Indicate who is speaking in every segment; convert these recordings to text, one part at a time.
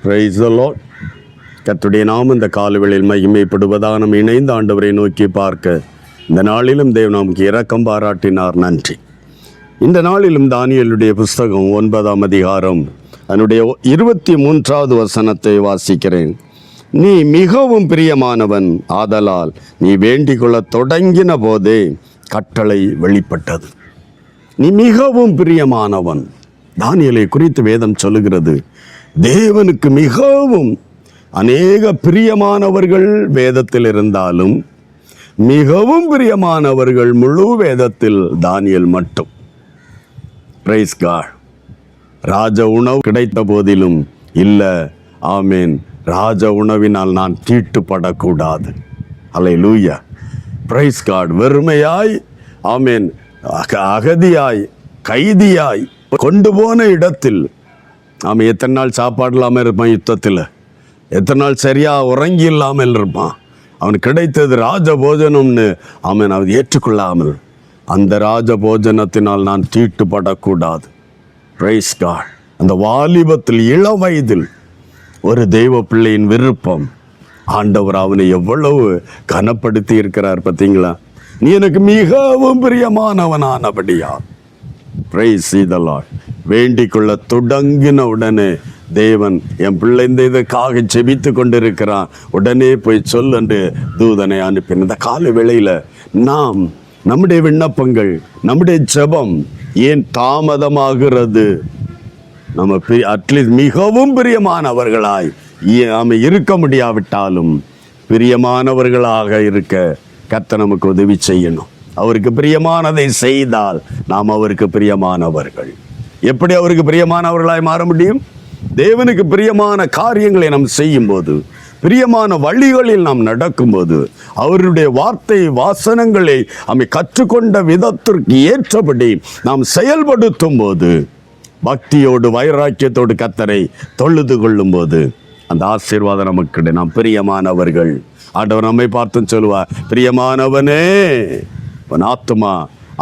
Speaker 1: Praise the Lord. கர்த்தருடைய நாமம் இந்த காலவேளையில் மகிமைப்படுவதாக நம்ம இணைந்த ஆண்டவரை நோக்கி பார்க்க இந்த நாளிலும் தேவன் நமக்கு இரக்கம் பாராட்டினார். நன்றி. இந்த நாளிலும் தானியேலுடைய புஸ்தகம் 9ஆம் அதிகாரம் அதனுடைய 23வது வசனத்தை வாசிக்கிறேன். நீ மிகவும் பிரியமானவன், ஆதலால் நீ வேண்டிக் கொள்ள தொடங்கின போதே கட்டளை வெளிப்பட்டது. நீ மிகவும் பிரியமானவன். தானியேலை குறித்து வேதம் சொல்லுகிறது, தேவனுக்கு மிகவும் அநேக பிரியமானவர்கள் வேதத்தில் இருந்தாலும் மிகவும் பிரியமானவர்கள் முழு வேதத்தில் தானியேல் மட்டும். Praise God. ராஜ உணவு கிடைத்த போதிலும் இல்லை, ஆமேன், ராஜ உணவினால் நான் தீட்டுப்படக்கூடாது. அல்லேலூயா. Price God. வெறுமையாய், ஆமேன், அகதியாய், கைதியாய் கொண்டு போன இடத்தில் அவன் எத்தனை நாள் சாப்பாடு இல்லாமல் இருப்பான், யுத்தத்தில் எத்தனை நாள் சரியாக உறங்கி இல்லாமல் இருப்பான். அவனுக்கு கிடைத்தது ராஜ போஜனம்னு அவன் அதை ஏற்றுக்கொள்ளாமல், அந்த ராஜ போஜனத்தினால் நான் தீட்டுப்படக்கூடாது. Price God. அந்த வாலிபத்தில் இள வயதில் ஒரு தெய்வ பிள்ளையின் விருப்பம். ஆண்டவர் அவனை எவ்வளவு கனப்படுத்தி இருக்கிறார் பார்த்தீங்களா? நீ எனக்கு மிகவும் பிரியமானவனானபடியா. Praise the Lord. வேண்டிக் கொள்ள தொடங்கின உடனே தேவன், என் பிள்ளை இந்த இதற்காக ஜெபித்து கொண்டிருக்கிறான், உடனே போய் சொல் என்று தூதனை அனுப்பின. இந்த கால வேளையில் நாம் நம்முடைய விண்ணப்பங்கள், நம்முடைய ஜெபம் ஏன் தாமதமாகிறது? நம்ம அட்லீஸ்ட் மிகவும் பிரியமானவர்களாய் நாம் இருக்க முடியாவிட்டாலும் பிரியமானவர்களாக இருக்க கர்த்தர் நமக்கு உதவி செய்யணும். அவருக்கு பிரியமானதை செய்தால் நாம் அவருக்கு பிரியமானவர்கள். எப்படி அவருக்கு பிரியமானவர்களாய் மாற முடியும்? தேவனுக்கு பிரியமான காரியங்களை நாம் செய்யும்போது, பிரியமான வழிகளில் நாம் நடக்கும்போது, அவருடைய வார்த்தை வாசனங்களை அவை கற்றுக்கொண்ட விதத்திற்கு ஏற்றபடி நாம் செயல்படுத்தும் போது, பக்தியோடு வைராக்கியத்தோடு கர்த்தரை தொழுது கொள்ளும் போது அந்த ஆசீர்வாதம் நமக்கு. நாம் பிரியமானவர்கள். ஆண்டவர் நம்மை பார்த்து சொல்லுவார், பிரியமானவனே, உன் ஆத்துமா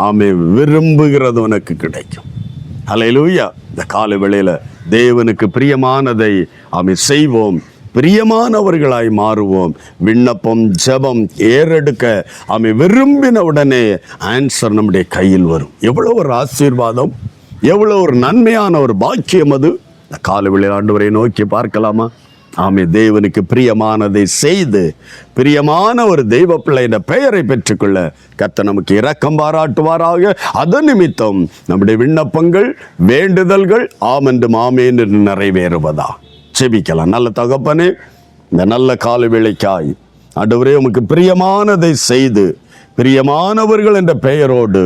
Speaker 1: ஆமை விரும்புகிறது உனக்கு கிடைக்கும். அல்லேலூயா. இந்த கால வேளையில் தேவனுக்கு பிரியமானதை ஆமை செய்வோம், பிரியமானவர்களாய் மாறுவோம். விண்ணப்பம் ஜெபம் ஏறெடுக்க ஆமை விரும்பின உடனே ஆன்சர் நம்முடைய கையில் வரும். எவ்வளோ ஒரு ஆசீர்வாதம், எவ்வளோ ஒரு நன்மையான ஒரு பாக்கியம் அது. இந்த கால வேளையில் ஆண்டவரை நோக்கி பார்க்கலாமா? ஆமே, தேவனுக்கு பிரியமானதை செய்து பிரியமான ஒரு தெய்வ பிள்ளையின் பெயரை பெற்றுக்கொள்ள கர்த்தர் நமக்கு இரக்கம் பாராட்டுவாராக. அதன் நிமித்தம் நம்முடைய விண்ணப்பங்கள், வேண்டுதல்கள் ஆமென்றும் ஆமேன் என்று நிறைவேறுவதா. செபிக்கலாம். நல்ல தகப்பனே, இந்த நல்ல கால வேளைக்காய் ஆண்டவரே உமக்கு பிரியமானதை செய்து பிரியமானவர்கள் என்ற பெயரோடு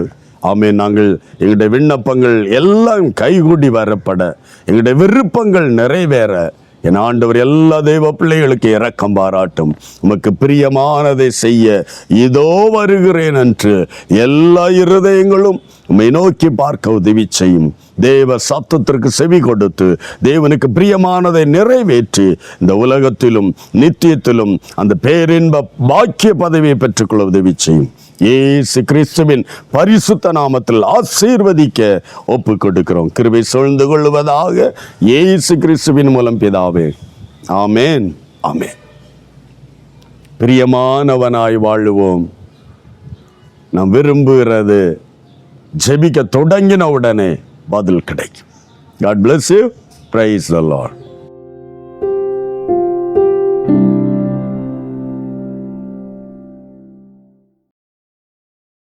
Speaker 1: ஆமென், நாங்கள் எங்களுடைய விண்ணப்பங்கள் எல்லாம் கைகூடி வரப்பட, எங்களுடைய விருப்பங்கள் நிறைவேற என் ஆண்டவர் எல்லா தெய்வ பிள்ளைகளுக்கு இரக்கம் பாராட்டும். உமக்கு பிரியமானதை செய்ய இதோ வருகிறேன் என்று எல்லா இருதயங்களும் உம்மை நோக்கி பார்க்க உதவி செய்யும். தேவ சத்தத்திற்கு செவி கொடுத்து தேவனுக்கு பிரியமானதை நிறைவேற்றி இந்த உலகத்திலும் நித்தியத்திலும் அந்த பேரின்ப பாக்கிய பதவியை பெற்றுக்கொள்ள உதவி செய்யும். இயேசு கிறிஸ்துவின் பரிசுத்த நாமத்தில் ஆசீர்வதிக்க ஒப்பு கொடுக்கிறோம். கிருபை சூழ்ந்து கொள்வதாக இயேசு கிறிஸ்துவின் மூலம் பிதாவே, ஆமேன், ஆமேன். பிரியமானவனாய் வாழுவோம். நாம் விரும்புகிறது ஜெபிக்க தொடங்கின உடனே பதில் கிடைக்கும். God bless you. Praise the Lord.